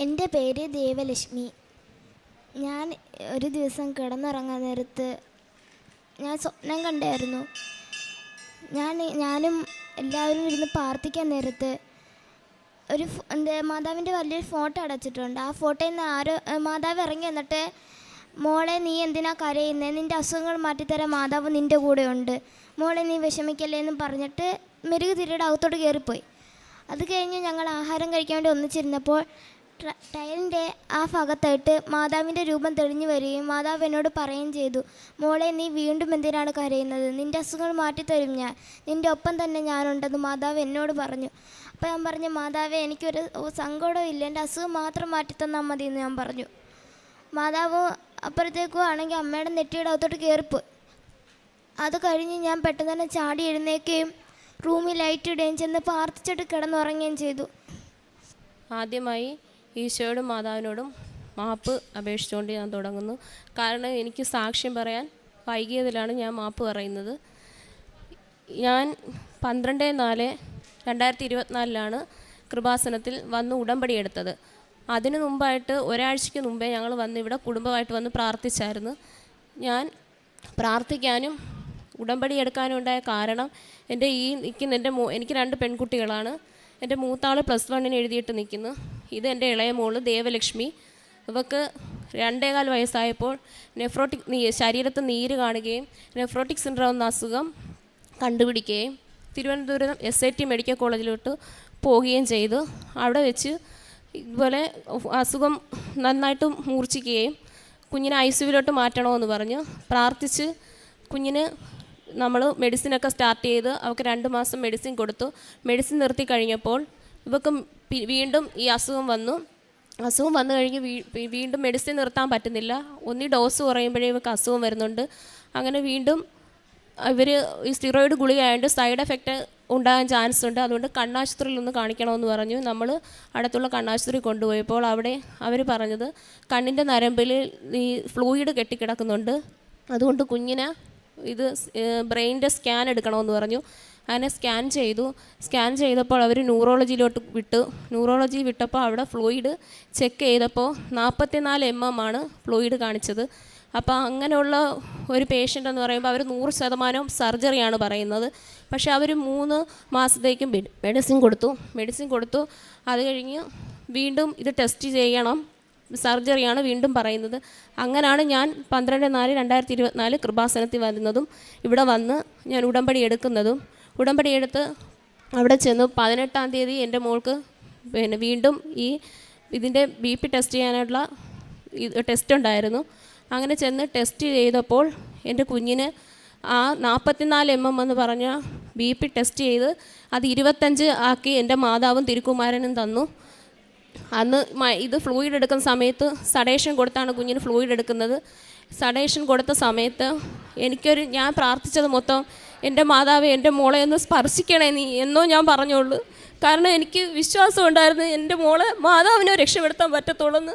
എൻ്റെ പേര് ദേവലക്ഷ്മി. ഞാൻ ഒരു ദിവസം കിടന്നുറങ്ങാൻ നേരത്ത് ഞാൻ സ്വപ്നം കണ്ടായിരുന്നു. ഞാനും എല്ലാവരും ഇരുന്ന് പ്രാർത്ഥിക്കാൻ നേരത്ത് ഒരു മാതാവിൻ്റെ വലിയൊരു ഫോട്ടോ അടച്ചിട്ടുണ്ട്. ആ ഫോട്ടോയിൽ നിന്ന് മാതാവ് ഇറങ്ങി വന്നിട്ട്, മോളെ നീ എന്തിനാ കരയുന്നത്, നിൻ്റെ അസുഖങ്ങൾ മാറ്റിത്തരാൻ മാതാവ് നിൻ്റെ കൂടെ ഉണ്ട്, മോളെ നീ വിഷമിക്കല്ലേ എന്ന് പറഞ്ഞിട്ട് മെഴുകുതിരിയുടെ അകത്തോട്ട് കയറിപ്പോയി. അത് കഴിഞ്ഞ് ഞങ്ങൾ ആഹാരം കഴിക്കാൻ വേണ്ടി ഒന്നിച്ചിരുന്നപ്പോൾ ടൈലിൻ്റെ ആ ഭാഗത്തായിട്ട് മാതാവിൻ്റെ രൂപം തെളിഞ്ഞു വരികയും മാതാവ് എന്നോട് പറയുകയും ചെയ്തു, മോളെ നീ വീണ്ടും എന്തിനാണ് കരയുന്നത്, നിൻ്റെ അസുഖങ്ങൾ മാറ്റിത്തരും ഞാൻ, നിൻ്റെ ഒപ്പം തന്നെ ഞാനുണ്ടെന്ന് മാതാവ് എന്നോട് പറഞ്ഞു. അപ്പോൾ ഞാൻ പറഞ്ഞു, മാതാവേ എനിക്കൊരു സങ്കടവും ഇല്ല, എൻ്റെ അസുഖം മാത്രം മാറ്റിത്തന്നാൽ മതി എന്ന് ഞാൻ പറഞ്ഞു. മാതാവ് അപ്പുറത്തേക്കും ആണെങ്കിൽ അമ്മയുടെ നെറ്റിയുടെ അകത്തോട്ട് കയറിപ്പോയി. അത് കഴിഞ്ഞ് ഞാൻ പെട്ടെന്ന് തന്നെ ചാടി എഴുന്നേൽക്കുകയും റൂമിൽ ലൈറ്റ് ഇടുകയും ചെന്ന് പ്രാർത്ഥിച്ചിട്ട് കിടന്നുറങ്ങുകയും ചെയ്തു. ആദ്യമായി ഈശോയോടും മാതാവിനോടും മാപ്പ് അപേക്ഷിച്ചുകൊണ്ട് ഞാൻ തുടങ്ങുന്നു. കാരണം എനിക്ക് സാക്ഷ്യം പറയാൻ വൈകിയതിലാണ് ഞാൻ മാപ്പ് പറയുന്നത്. ഞാൻ 12/4/2024 കൃപാസനത്തിൽ വന്ന് ഉടമ്പടി എടുത്തത്. അതിനു മുമ്പായിട്ട് ഒരാഴ്ചയ്ക്ക് മുമ്പേ ഞങ്ങൾ വന്ന് ഇവിടെ കുടുംബമായിട്ട് വന്ന് പ്രാർത്ഥിച്ചായിരുന്നു. ഞാൻ പ്രാർത്ഥിക്കാനും ഉടമ്പടി എടുക്കാനും ഉണ്ടായ കാരണം, എൻ്റെ ഈ നിൽക്കുന്ന എനിക്ക് 2 പെൺകുട്ടികളാണ്. എൻ്റെ മൂത്താൾ +1 എഴുതിയിട്ട് നിൽക്കുന്നു. ഇത് എൻ്റെ ഇളയ മോള് ദേവലക്ഷ്മി. ഇവൾക്ക് 2.25 വയസ്സായപ്പോൾ ശരീരത്ത് നീര് കാണുകയും നെഫ്രോട്ടിക് സിൻഡ്രോം എന്ന അസുഖം കണ്ടുപിടിക്കുകയും തിരുവനന്തപുരം SIT മെഡിക്കൽ കോളേജിലോട്ട് പോവുകയും ചെയ്തു. അവിടെ വെച്ച് ഇതുപോലെ അസുഖം നന്നായിട്ട് മൂർച്ഛിക്കുകയും കുഞ്ഞിനെ ICUവിലോട്ട് മാറ്റണമെന്ന് പറഞ്ഞ് പ്രാർത്ഥിച്ച് കുഞ്ഞിന് നമ്മൾ മെഡിസിനൊക്കെ സ്റ്റാർട്ട് ചെയ്ത് അവൾക്ക് 2 മാസം മെഡിസിൻ കൊടുത്തു. മെഡിസിൻ നിർത്തി കഴിഞ്ഞപ്പോൾ ഇവൾക്ക് വീണ്ടും ഈ അസുഖം വന്നു. അസുഖം വന്നു കഴിഞ്ഞ് വീണ്ടും മെഡിസിൻ നിർത്താൻ പറ്റുന്നില്ല. ഒന്നി ഡോസ് കുറയുമ്പോഴേ ഇവർക്ക് അസുഖം വരുന്നുണ്ട്. അങ്ങനെ വീണ്ടും ഇവർ ഈ സ്റ്റിറോയിഡ് ഗുളികയായതുകൊണ്ട് സൈഡ് എഫക്റ്റ് ഉണ്ടാകാൻ ചാൻസ് ഉണ്ട്. അതുകൊണ്ട് കണ്ണാശുപത്രിയിൽ ഒന്ന് കാണിക്കണമെന്ന് പറഞ്ഞു. നമ്മൾ അടുത്തുള്ള കണ്ണാശുപത്രി കൊണ്ടുപോയപ്പോൾ അവിടെ അവർ പറഞ്ഞത് കണ്ണിൻ്റെ നരമ്പിൽ ഈ ഫ്ലൂയിഡ് കെട്ടിക്കിടക്കുന്നുണ്ട്, അതുകൊണ്ട് കുഞ്ഞിനെ ഇത് ബ്രെയിനിൻ്റെ സ്കാൻ എടുക്കണമെന്ന് പറഞ്ഞു. അങ്ങനെ സ്കാൻ ചെയ്തപ്പോൾ അവർ ന്യൂറോളജിയിലോട്ട് വിട്ടു. ന്യൂറോളജി വിട്ടപ്പോൾ അവിടെ ഫ്ലൂയിഡ് ചെക്ക് ചെയ്തപ്പോൾ 44 mm ആണ് ഫ്ലൂയിഡ് കാണിച്ചത്. അപ്പോൾ അങ്ങനെയുള്ള ഒരു പേഷ്യൻ്റ് എന്ന് പറയുമ്പോൾ അവർ 100% സർജറിയാണ് പറയുന്നത്. പക്ഷേ അവർ 3 മാസത്തേക്കും മെഡിസിൻ കൊടുത്തു. അത് കഴിഞ്ഞ് വീണ്ടും ഇത് ടെസ്റ്റ് ചെയ്യണം, സർജറിയാണ് വീണ്ടും പറയുന്നത്. അങ്ങനെയാണ് ഞാൻ 12/4/2024 കൃപാസനത്തിൽ വരുന്നതും ഇവിടെ വന്ന് ഞാൻ ഉടമ്പടി എടുക്കുന്നതും. ഉടമ്പടി എടുത്ത് അവിടെ ചെന്ന് 18-ാം തീയതി എൻ്റെ മോൾക്ക് വീണ്ടും ഇതിൻ്റെ BP ടെസ്റ്റ് ചെയ്യാനുള്ള ടെസ്റ്റ് ഉണ്ടായിരുന്നു. അങ്ങനെ ചെന്ന് ടെസ്റ്റ് ചെയ്തപ്പോൾ എൻ്റെ കുഞ്ഞിന് ആ 44 mm എന്ന് പറഞ്ഞ BP ടെസ്റ്റ് ചെയ്ത് അത് 25 ആക്കി എൻ്റെ മാതാവും തിരുക്കുമാരനും തന്നു. അന്ന് ഇത് ഫ്ലൂയിഡ് എടുക്കുന്ന സമയത്ത് സഡേഷൻ കൊടുത്താണ് കുഞ്ഞിന് ഫ്ലൂയിഡ് എടുക്കുന്നത്. സഡേഷൻ കൊടുത്ത സമയത്ത് ഞാൻ പ്രാർത്ഥിച്ചത് മൊത്തം, എൻ്റെ മാതാവേ എൻ്റെ മോളെ ഒന്ന് സ്പർശിക്കണേ നീ എന്നോ ഞാൻ പറഞ്ഞോളൂ. കാരണം എനിക്ക് വിശ്വാസം ഉണ്ടായിരുന്നു എൻ്റെ മോളെ മാതാവിനെ രക്ഷപ്പെടുത്താൻ പറ്റത്തുള്ളൂ.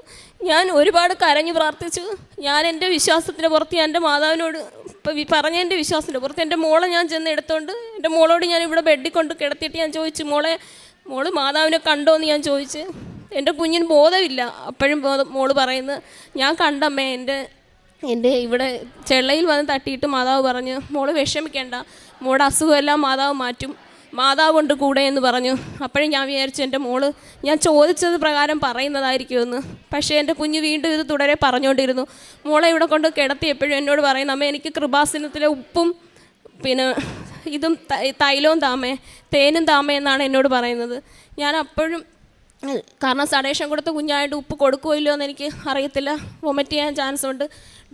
ഞാൻ ഒരുപാട് കരഞ്ഞു പ്രാർത്ഥിച്ചു. ഞാൻ എൻ്റെ വിശ്വാസത്തിൻ്റെ പുറത്ത് എൻ്റെ മാതാവിനോട് പറഞ്ഞതിൻ്റെ വിശ്വാസത്തിൻ്റെ പുറത്ത് എൻ്റെ മോളെ ഞാൻ ചെന്ന് എടുത്തോണ്ട് എൻ്റെ മോളോട് ഞാൻ ഇവിടെ ബെഡിൽ കൊണ്ട് കിടത്തിയിട്ട് ഞാൻ ചോദിച്ചു, മോള് മാതാവിനെ കണ്ടോ എന്ന് ഞാൻ ചോദിച്ച്. എൻ്റെ കുഞ്ഞിന് ബോധമില്ല. അപ്പോഴും മോള് പറയുന്നത്, ഞാൻ കണ്ടമ്മേ, എൻ്റെ ഇവിടെ ചെള്ളയിൽ വന്ന് തട്ടിയിട്ട് മാതാവ് പറഞ്ഞു, മോള് വിഷമിക്കേണ്ട, മോളുടെ അസുഖമെല്ലാം മാതാവ് മാറ്റും, മാതാവ് കൊണ്ട് കൂടെ എന്ന് പറഞ്ഞു. അപ്പോഴും ഞാൻ വിചാരിച്ചു എൻ്റെ മോള് ഞാൻ ചോദിച്ചത് പ്രകാരം പറയുന്നതായിരിക്കുമെന്ന്. പക്ഷേ എൻ്റെ കുഞ്ഞ് വീണ്ടും ഇത് തുടരെ പറഞ്ഞുകൊണ്ടിരുന്നു. മോളെ ഇവിടെ കൊണ്ട് കിടത്തി എപ്പോഴും എന്നോട് പറയുന്നു, അമ്മ എനിക്ക് കൃപാസനത്തിലെ ഉപ്പും പിന്നെ ഇതും തൈലവും താമേ, തേനും താമേ എന്നാണ് എന്നോട് പറയുന്നത്. ഞാൻ അപ്പോഴും, കാരണം സഡേഷൻ കൊടുത്ത കുഞ്ഞായിട്ട് ഉപ്പ് കൊടുക്കുമല്ലോ എന്ന് എനിക്ക് അറിയത്തില്ല, വൊമിറ്റ് ചെയ്യാൻ ചാൻസ് ഉണ്ട്.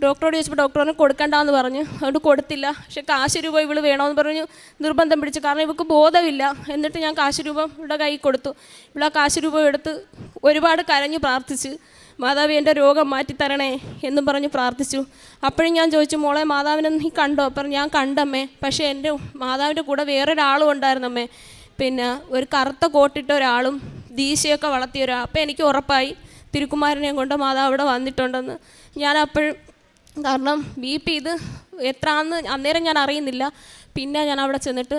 ഡോക്ടറോട് ചോദിച്ചപ്പോൾ ഡോക്ടറിന് കൊടുക്കണ്ടെന്ന് പറഞ്ഞു. അതുകൊണ്ട് കൊടുത്തില്ല. പക്ഷേ കാശ് രൂപ ഇവള് വേണമെന്ന് പറഞ്ഞു നിർബന്ധം പിടിച്ചു. കാരണം ഇവൾക്ക് ബോധമില്ല. എന്നിട്ട് ഞാൻ കാശ് രൂപ ഇവിടെ കൈ കൊടുത്തു. ഇവിടെ കാശ് രൂപ എടുത്ത് ഒരുപാട് കരഞ്ഞു പ്രാർത്ഥിച്ച്, മാതാവ് എൻ്റെ രോഗം മാറ്റിത്തരണേ എന്നും പറഞ്ഞ് പ്രാർത്ഥിച്ചു. അപ്പോഴും ഞാൻ ചോദിച്ചു, മോളെ മാതാവിനെ നീ കണ്ടോ? അപ്പം ഞാൻ കണ്ടമ്മേ. പക്ഷേ എൻ്റെ മാതാവിൻ്റെ കൂടെ വേറൊരാളും ഉണ്ടായിരുന്നമ്മേ, പിന്നെ ഒരു കറുത്ത കോട്ടിട്ട ഒരാളും ദീശയൊക്കെ വളർത്തിയ ഒരാൾ. അപ്പോൾ എനിക്ക് ഉറപ്പായി തിരുക്കുമാരനെയും കൊണ്ട് മാതാവ് അവിടെ വന്നിട്ടുണ്ടെന്ന്. ഞാൻ അപ്പോഴും, കാരണം BP ഇത് എത്രയാണെന്ന് അന്നേരം ഞാൻ അറിയുന്നില്ല. പിന്നെ ഞാൻ അവിടെ ചെന്നിട്ട്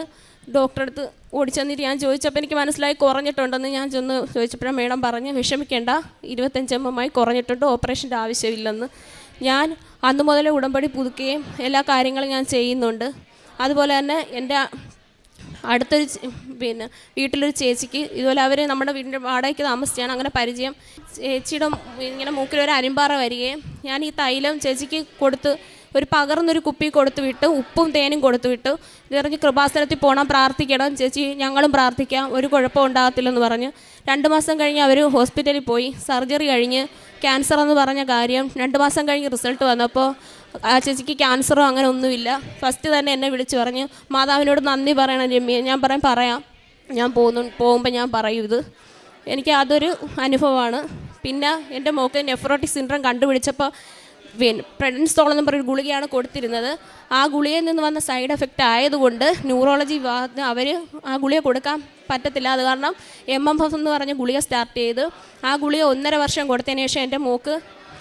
ഡോക്ടറെ അടുത്ത് ഓടിച്ചെന്നിട്ട് ഞാൻ ചോദിച്ചപ്പോൾ എനിക്ക് മനസ്സിലായി കുറഞ്ഞിട്ടുണ്ടെന്ന്. ഞാൻ ചെന്ന് ചോദിച്ചപ്പോഴാണ് മേഡം പറഞ്ഞ് വിഷമിക്കേണ്ട, 25 mm കുറഞ്ഞിട്ടുണ്ട്, ഓപ്പറേഷൻ്റെ ആവശ്യമില്ലെന്ന്. ഞാൻ അന്ന് മുതലേ ഉടമ്പടി പുതുക്കുകയും എല്ലാ കാര്യങ്ങളും ഞാൻ ചെയ്യുന്നുണ്ട്. അതുപോലെ തന്നെ എൻ്റെ അടുത്തൊരു വീട്ടിലൊരു ചേച്ചിക്ക് ഇതുപോലെ അവർ നമ്മുടെ വീടിൻ്റെ വാടകയ്ക്ക് താമസിച്ചാണ്, അങ്ങനെ പരിചയം. ചേച്ചിയുടെ ഇങ്ങനെ മൂക്കിലൊരു അരിമ്പാറ വരികയും ഞാൻ ഈ തൈലം ചേച്ചിക്ക് കൊടുത്ത് ഒരു പകർന്നൊരു കുപ്പി കൊടുത്തു വിട്ട്, ഉപ്പും തേനും കൊടുത്തു വിട്ടു. ഇതറിഞ്ഞ് കൃപാസനത്തിൽ പോകണം, പ്രാർത്ഥിക്കണം ചേച്ചി, ഞങ്ങളും പ്രാർത്ഥിക്കാം, ഒരു കുഴപ്പം ഉണ്ടാകത്തില്ലെന്ന് പറഞ്ഞ് 2 മാസം കഴിഞ്ഞ് അവർ ഹോസ്പിറ്റലിൽ പോയി. സർജറി കഴിഞ്ഞ് ക്യാൻസർ എന്ന് പറഞ്ഞ കാര്യം 2 മാസം കഴിഞ്ഞ് റിസൾട്ട് വന്നപ്പോൾ ആ ചേച്ചിക്ക് ക്യാൻസറോ അങ്ങനെ ഒന്നുമില്ല. ഫസ്റ്റ് തന്നെ എന്നെ വിളിച്ച് പറഞ്ഞ് മാതാവിനോട് നന്ദി പറയണം രമ്യ. ഞാൻ പറയാം, ഞാൻ പോകുമ്പോൾ ഞാൻ പറയും ഇത്. എനിക്ക് അതൊരു അനുഭവമാണ്. പിന്നെ എൻ്റെ മോക്ക് നെഫ്രോട്ടിക് സിൻഡ്രോം കണ്ടുപിടിച്ചപ്പോൾ പ്രെഡൻസോൾ എന്ന് പറഞ്ഞൊരു ഗുളികയാണ് കൊടുത്തിരുന്നത്. ആ ഗുളികയിൽ നിന്ന് വന്ന സൈഡ് എഫക്റ്റ് ആയതുകൊണ്ട് ന്യൂറോളജി വിഭാഗത്തിന് അവർ ആ ഗുളിക കൊടുക്കാൻ പറ്റത്തില്ല. അത് കാരണം MMF എന്ന് പറഞ്ഞ ഗുളിക സ്റ്റാർട്ട് ചെയ്ത് ആ ഗുളിക 1.5 വർഷം കൊടുത്തതിന് ശേഷം എൻ്റെ മോക്ക്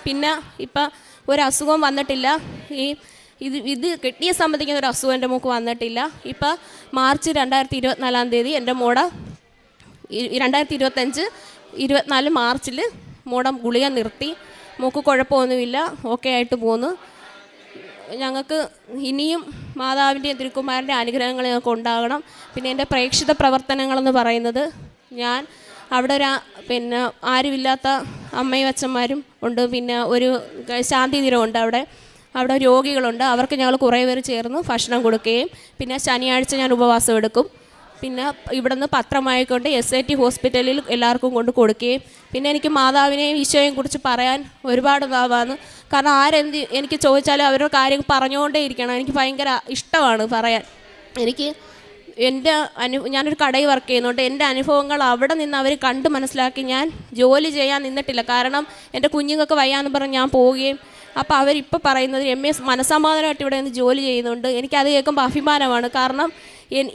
പിന്നെ ഇപ്പം ഒരു അസുഖം വന്നിട്ടില്ല. ഇത് കിഡ്നിയെ സംബന്ധിക്കുന്ന ഒരു അസുഖം എൻ്റെ മോക്ക് വന്നിട്ടില്ല. ഇപ്പം മാർച്ച് 2024 എൻ്റെ മോടെ 2024 മാർച്ചിൽ മോടെ ഗുളിക നിർത്തി. മോക്ക് കുഴപ്പമൊന്നുമില്ല, ഓക്കെ ആയിട്ട് പോന്നു. ഞങ്ങൾക്ക് ഇനിയും മാതാവിൻ്റെയും തിരുക്കുമാരൻ്റെ അനുഗ്രഹങ്ങൾ ഞങ്ങൾക്ക് ഉണ്ടാകണം. പിന്നെ എൻ്റെ പ്രേക്ഷിത പ്രവർത്തനങ്ങളെന്ന് പറയുന്നത്, ഞാൻ അവിടെ പിന്നെ ആരുമില്ലാത്ത അമ്മയും അച്ഛന്മാരും ഉണ്ട്, പിന്നെ ഒരു ശാന്തി തീരമുണ്ട്, അവിടെ രോഗികളുണ്ട്. അവർക്ക് ഞങ്ങൾ കുറേ പേര് ചേർന്ന് ഭക്ഷണം കൊടുക്കുകയും പിന്നെ ശനിയാഴ്ച ഞാൻ ഉപവാസം എടുക്കും. പിന്നെ ഇവിടുന്ന് പത്രമായിക്കൊണ്ട് SIT ഹോസ്പിറ്റലിൽ എല്ലാവർക്കും കൊണ്ട് കൊടുക്കുകയും പിന്നെ എനിക്ക് മാതാവിനെയും ഈശോയെയും കുറിച്ച് പറയാൻ ഒരുപാട് നാവാണ്. കാരണം എനിക്ക് ചോദിച്ചാലും അവരുടെ കാര്യം പറഞ്ഞുകൊണ്ടേ ഇരിക്കണം. എനിക്ക് ഭയങ്കര ഇഷ്ടമാണ് പറയാൻ. എനിക്ക് ഞാനൊരു കടയിൽ വർക്ക് ചെയ്യുന്നുണ്ട്. എൻ്റെ അനുഭവങ്ങൾ അവിടെ നിന്ന് അവർ കണ്ട് മനസ്സിലാക്കി. ഞാൻ ജോലി ചെയ്യാൻ നിന്നിട്ടില്ല, കാരണം എൻ്റെ കുഞ്ഞുങ്ങൾക്ക് വയ്യാന്ന് പറഞ്ഞ് ഞാൻ പോവുകയും അപ്പോൾ അവരിപ്പോൾ പറയുന്നത് MS മനസ്സമാധാനമായിട്ട് ഇവിടെ നിന്ന് ജോലി ചെയ്യുന്നുണ്ട്. എനിക്കത് കേൾക്കുമ്പോൾ അഭിമാനമാണ്. കാരണം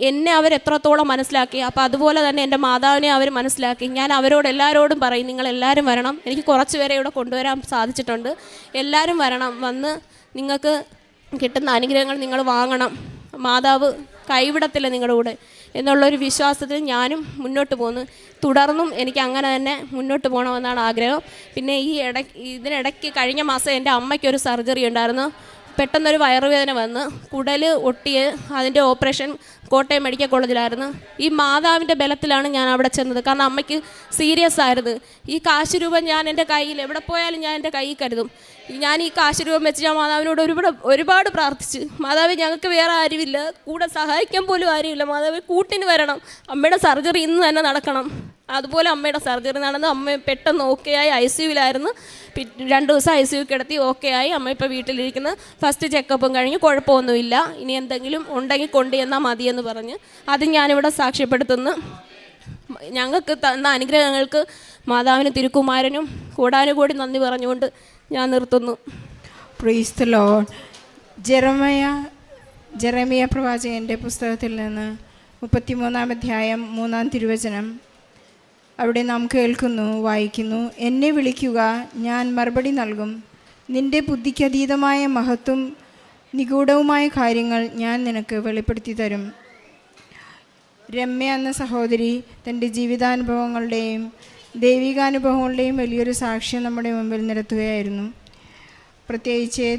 എന്നെ അവരെത്രത്തോളം മനസ്സിലാക്കി, അപ്പോൾ അതുപോലെ തന്നെ എൻ്റെ മാതാവിനെ അവർ മനസ്സിലാക്കി. ഞാൻ അവരോട് എല്ലാവരോടും പറയും, നിങ്ങളെല്ലാവരും വരണം. എനിക്ക് കുറച്ച് പേരെ ഇവിടെ കൊണ്ടുവരാൻ സാധിച്ചിട്ടുണ്ട്. എല്ലാവരും വരണം, വന്ന് നിങ്ങൾക്ക് കിട്ടുന്ന അനുഗ്രഹങ്ങൾ നിങ്ങൾ വാങ്ങണം. മാതാവ് കൈവിടത്തില്ല നിങ്ങളുടെ കൂടെ എന്നുള്ളൊരു വിശ്വാസത്തിൽ ഞാനും മുന്നോട്ട് പോകുന്നു. തുടർന്നും എനിക്ക് അങ്ങനെ തന്നെ മുന്നോട്ട് പോകണമെന്നാണ് ആഗ്രഹം. പിന്നെ ഇതിനിടയ്ക്ക് കഴിഞ്ഞ മാസം എൻ്റെ അമ്മയ്ക്കൊരു സർജറി ഉണ്ടായിരുന്നു. പെട്ടെന്നൊരു വയറുവേദന വന്ന് കുടൽ ഒട്ടിയെ അതിൻ്റെ ഓപ്പറേഷൻ കോട്ടയം മെഡിക്കൽ കോളേജിലായിരുന്നു. ഈ മാതാവിൻ്റെ ബലത്തിലാണ് ഞാൻ അവിടെ ചെന്നത്. കാരണം അമ്മയ്ക്ക് സീരിയസ് ആയിരുന്നു. ഈ കാശ് രൂപം ഞാൻ എൻ്റെ കയ്യിൽ എവിടെ പോയാലും ഞാൻ എൻ്റെ കയ്യിൽ കരുതും. ഞാൻ ഈ കാശ് രൂപം വെച്ച് ഞാൻ മാതാവിനോട് ഒരുപാട് പ്രാർത്ഥിച്ച്, മാതാവ് ഞങ്ങൾക്ക് വേറെ ആരുമില്ല, കൂടെ സഹായിക്കാൻ പോലും ആരുമില്ല, മാതാവ് കൂട്ടിന് വരണം, അമ്മയുടെ സർജറി ഇന്ന് തന്നെ നടക്കണം. അതുപോലെ അമ്മയുടെ സർജറി നടന്ന് അമ്മ പെട്ടെന്ന് ഓക്കെ ആയി. ICUവിലായിരുന്നു. 2 ദിവസം ICU കിടത്തി ഓക്കെ ആയി. അമ്മ ഇപ്പോൾ വീട്ടിലിരിക്കുന്ന ഫസ്റ്റ് ചെക്കപ്പും കഴിഞ്ഞ് കുഴപ്പമൊന്നുമില്ല. ഇനി എന്തെങ്കിലും ഉണ്ടെങ്കിൽ കൊണ്ടുചെന്നാൽ മതിയെന്ന് പറഞ്ഞ് അത് ഞാനിവിടെ സാക്ഷ്യപ്പെടുത്തുന്നു. ഞങ്ങൾക്ക് തന്ന അനുഗ്രഹങ്ങൾക്ക് മാതാവിനും തിരുക്കുമാരനും കൂടാനുകൂടി നന്ദി പറഞ്ഞുകൊണ്ട് ഞാൻ നിർത്തുന്നു. Praise the Lord. ജെറമിയ പ്രവാചകൻ്റെ പുസ്തകത്തിൽ നിന്ന് 33-ാം അധ്യായം 3-ാം തിരുവചനം അവിടെ നാം വായിക്കുന്നു. എന്നെ വിളിക്കുക, ഞാൻ മറുപടി നൽകും. നിൻ്റെ ബുദ്ധിക്കതീതമായ മഹത്വം നിഗൂഢവുമായ കാര്യങ്ങൾ ഞാൻ നിനക്ക് വെളിപ്പെടുത്തി തരും. രമ്യ എന്ന സഹോദരി തൻ്റെ ജീവിതാനുഭവങ്ങളുടെയും ദൈവികാനുഭവങ്ങളുടെയും വലിയൊരു സാക്ഷ്യം നമ്മുടെ മുമ്പിൽ നിരത്തുകയായിരുന്നു. പ്രത്യേകിച്ച്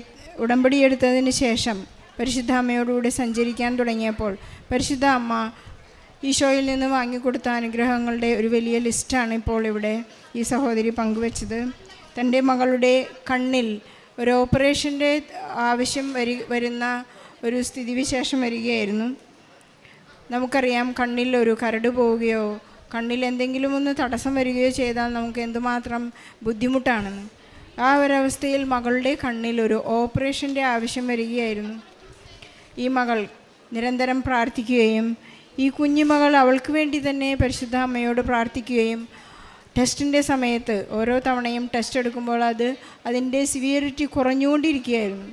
ഉടമ്പടിയെടുത്തതിന് ശേഷം പരിശുദ്ധ അമ്മയോടുകൂടി സഞ്ചരിക്കാൻ തുടങ്ങിയപ്പോൾ പരിശുദ്ധ അമ്മ ഈശോയിൽ നിന്ന് വാങ്ങിക്കൊടുത്ത അനുഗ്രഹങ്ങളുടെ ഒരു വലിയ ലിസ്റ്റാണ് ഇപ്പോൾ ഇവിടെ ഈ സഹോദരി പങ്കുവച്ചത്. തൻ്റെ മകളുടെ കണ്ണിൽ ഒരു ഓപ്പറേഷൻ്റെ ആവശ്യം വരുന്ന ഒരു സ്ഥിതിവിശേഷം വരികയായിരുന്നു. നമുക്കറിയാം, കണ്ണിൽ ഒരു കരട് പോവുകയോ കണ്ണിൽ എന്തെങ്കിലും ഒന്ന് തടസ്സം വരികയോ ചെയ്താൽ നമുക്ക് എന്തുമാത്രം ബുദ്ധിമുട്ടാണെന്ന്. ആ ഒരവസ്ഥയിൽ മകളുടെ കണ്ണിൽ ഒരു ഓപ്പറേഷൻ്റെ ആവശ്യം വരികയായിരുന്നു. ഈ മകൾ നിരന്തരം പ്രാർത്ഥിക്കുകയും ഈ കുഞ്ഞുമകൾ അവൾക്ക് വേണ്ടി തന്നെ പരിശുദ്ധ അമ്മയോട് പ്രാർത്ഥിക്കുകയും ടെസ്റ്റിൻ്റെ സമയത്ത് ഓരോ തവണയും ടെസ്റ്റ് എടുക്കുമ്പോൾ അതിൻ്റെ സിവിയറിറ്റി കുറഞ്ഞുകൊണ്ടിരിക്കുകയായിരുന്നു.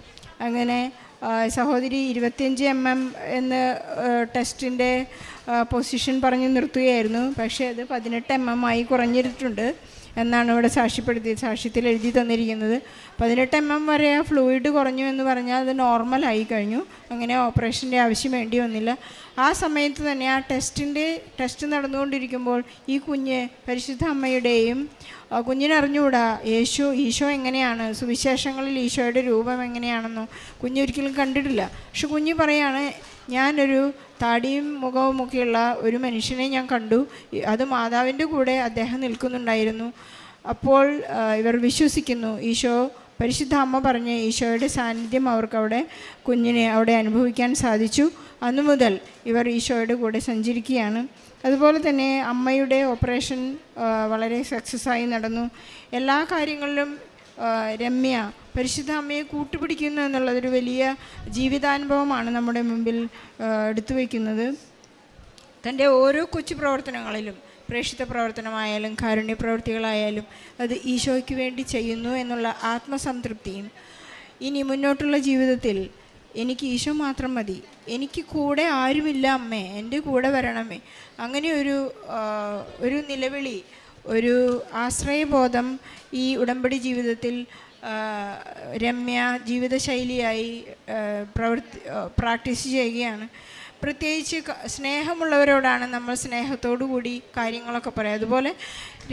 അങ്ങനെ സഹോദരി 25 mm എന്ന ടെസ്റ്റിൻ്റെ പൊസിഷൻ പറഞ്ഞ് നിർത്തുകയായിരുന്നു. പക്ഷേ അത് 18 mm ആയി കുറഞ്ഞിട്ടുണ്ട്. എന്നാണ് ഇവിടെ സാക്ഷ്യത്തിൽ എഴുതി തന്നിരിക്കുന്നത്. 18 mm വരെ ആ ഫ്ലൂയിഡ് കുറഞ്ഞു എന്ന് പറഞ്ഞാൽ അത് നോർമലായി കഴിഞ്ഞു. അങ്ങനെ ഓപ്പറേഷൻ്റെ ആവശ്യം വേണ്ടി വന്നില്ല. ആ സമയത്ത് തന്നെ ആ ടെസ്റ്റ് നടന്നുകൊണ്ടിരിക്കുമ്പോൾ ഈ കുഞ്ഞ് പരിശുദ്ധ അമ്മയുടെയും കുഞ്ഞിനറിഞ്ഞുകൂടാ ഈശോ എങ്ങനെയാണ്, സുവിശേഷങ്ങളിൽ ഈശോയുടെ രൂപം എങ്ങനെയാണെന്നോ കുഞ്ഞൊരിക്കലും കണ്ടിട്ടില്ല. പക്ഷെ കുഞ്ഞ് പറയാണ്, ഞാനൊരു താടിയും മുഖവും ഒക്കെയുള്ള ഒരു മനുഷ്യനെ ഞാൻ കണ്ടു, അത് മാതാവിൻ്റെ കൂടെ അദ്ദേഹം നിൽക്കുന്നുണ്ടായിരുന്നു. അപ്പോൾ ഇവർ വിശ്വസിക്കുന്നു, പരിശുദ്ധ അമ്മ പറഞ്ഞ് ഈശോയുടെ സാന്നിധ്യം അവർക്കവിടെ കുഞ്ഞിനെ അവിടെ അനുഭവിക്കാൻ സാധിച്ചു. അന്നു മുതൽ ഇവർ ഈശോയുടെ കൂടെ സഞ്ചരിക്കുകയാണ്. അതുപോലെ തന്നെ അമ്മയുടെ ഓപ്പറേഷൻ വളരെ സക്സസ്സായി നടന്നു. എല്ലാ കാര്യങ്ങളിലും രമ്യ പരിശുദ്ധ അമ്മയെ കൂട്ടുപിടിക്കുന്നു എന്നുള്ളതൊരു വലിയ ജീവിതാനുഭവമാണ് നമ്മുടെ മുമ്പിൽ എടുത്തു വയ്ക്കുന്നത്. തൻ്റെ ഓരോ കൊച്ചു പ്രവർത്തനങ്ങളിലും, പ്രേക്ഷിത പ്രവർത്തനമായാലും കാരുണ്യ പ്രവൃത്തികളായാലും അത് ഈശോയ്ക്ക് വേണ്ടി ചെയ്യുന്നു എന്നുള്ള ആത്മസംതൃപ്തിയും, ഇനി മുന്നോട്ടുള്ള ജീവിതത്തിൽ എനിക്ക് ഈശോ മാത്രം മതി, എനിക്ക് കൂടെ ആരുമില്ല അമ്മേ, എൻ്റെ കൂടെ വരണമേ, അങ്ങനെ ഒരു നിലവിളി, ഒരു ആശ്രയബോധം ഈ ഉടമ്പടി ജീവിതത്തിൽ രമ്യ ജീവിതശൈലിയായി പ്രാക്ടീസ് ചെയ്യുകയാണ്. പ്രത്യേകിച്ച് സ്നേഹമുള്ളവരോടാണ് നമ്മൾ സ്നേഹത്തോടു കൂടി കാര്യങ്ങളൊക്കെ പറയാം. അതുപോലെ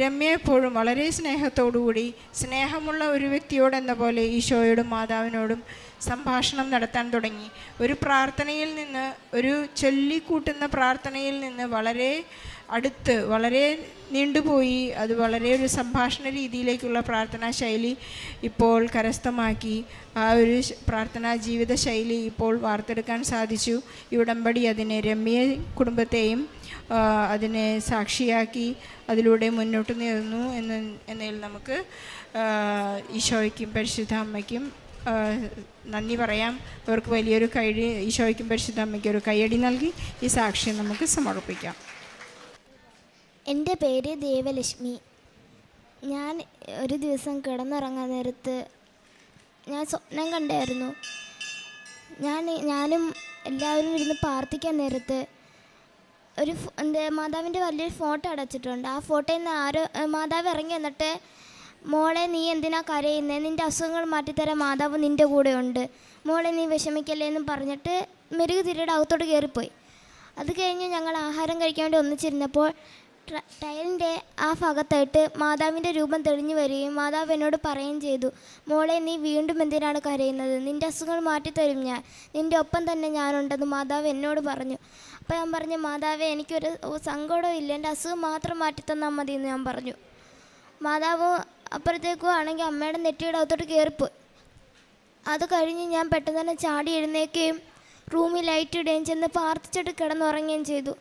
രമ്യ എപ്പോഴും വളരെ സ്നേഹത്തോടു കൂടി സ്നേഹമുള്ള ഒരു വ്യക്തിയോടെന്ന പോലെ ഈശോയോടും മാതാവിനോടും സംഭാഷണം നടത്താൻ തുടങ്ങി. ഒരു പ്രാർത്ഥനയിൽ നിന്ന്, ഒരു ചൊല്ലിക്കൂട്ടുന്ന പ്രാർത്ഥനയിൽ നിന്ന് വളരെ അടുത്ത്, വളരെ നീണ്ടുപോയി അത് വളരെ ഒരു സംഭാഷണ രീതിയിലേക്കുള്ള പ്രാർത്ഥനാ ശൈലി ഇപ്പോൾ കരസ്ഥമാക്കി. ആ ഒരു പ്രാർത്ഥനാ ജീവിത ശൈലി ഇപ്പോൾ വാർത്തെടുക്കാൻ സാധിച്ചു. ഈ ഉടമ്പടി അതിനെ രമ്യ കുടുംബത്തെയും അതിനെ സാക്ഷിയാക്കി അതിലൂടെ മുന്നോട്ട് നീങ്ങുന്നു എന്നതിൽ നമുക്ക് ഈശോയ്ക്കും പരിശുദ്ധ അമ്മയ്ക്കും നന്ദി പറയാം. അവർക്ക് വലിയൊരു ഈശോയ്ക്കും പരിശുദ്ധ അമ്മയ്ക്കും ഒരു കയ്യടി നൽകി ഈ സാക്ഷ്യം നമുക്ക് സമർപ്പിക്കാം. എൻ്റെ പേര് ദേവലക്ഷ്മി. ഞാൻ ഒരു ദിവസം കിടന്നുറങ്ങാൻ നേരത്ത് ഞാൻ സ്വപ്നം കണ്ടായിരുന്നു. ഞാനും എല്ലാവരും ഇരുന്ന് പ്രാർത്ഥിക്കാൻ നേരത്ത് മാതാവിൻ്റെ വലിയൊരു ഫോട്ടോ അടച്ചിട്ടുണ്ട്. ആ ഫോട്ടോയിൽ നിന്ന് മാതാവ് ഇറങ്ങി വന്നിട്ട്, മോളെ നീ എന്തിനാ കരയുന്നത്, നിൻ്റെ അസുഖങ്ങൾ മാറ്റിത്തരാൻ മാതാവ് നിൻ്റെ കൂടെ ഉണ്ട്, മോളെ നീ വിഷമിക്കല്ലേ എന്നും പറഞ്ഞിട്ട് മെഴുകുതിരിയുടെ അകത്തോട്ട് കയറിപ്പോയി. അത് കഴിഞ്ഞ് ഞങ്ങൾ ആഹാരം കഴിക്കാൻ വേണ്ടി ഒന്നിച്ചിരുന്നപ്പോൾ ടൈലിൻ്റെ ആ ഭാഗത്തായിട്ട് മാതാവിൻ്റെ രൂപം തെളിഞ്ഞു വരികയും മാതാവ് എന്നോട് പറയുകയും ചെയ്തു, മോളെ നീ വീണ്ടും എന്തിനാണ് കരയുന്നത്, നിൻ്റെ അസുഖങ്ങൾ മാറ്റിത്തരും ഞാൻ, നിൻ്റെ ഒപ്പം തന്നെ ഞാനുണ്ടെന്ന് മാതാവ് എന്നോട് പറഞ്ഞു. അപ്പോൾ ഞാൻ പറഞ്ഞു, മാതാവേ എനിക്കൊരു സങ്കടവും ഇല്ല, എൻ്റെ അസുഖം മാത്രം മാറ്റിത്തന്നാൽ മതി എന്ന് ഞാൻ പറഞ്ഞു. മാതാവ് അപ്പുറത്തേക്കും ആണെങ്കിൽ അമ്മയുടെ നെറ്റിയുടെ അകത്തോട്ട് കയറിപ്പോയി. അത് കഴിഞ്ഞ് ഞാൻ പെട്ടെന്ന് തന്നെ ചാടി എഴുന്നേൽക്കുകയും റൂമിൽ ലൈറ്റ് ഇടുകയും ചെന്ന് പ്രാർത്ഥിച്ചിട്ട് കിടന്നുറങ്ങുകയും ചെയ്തു.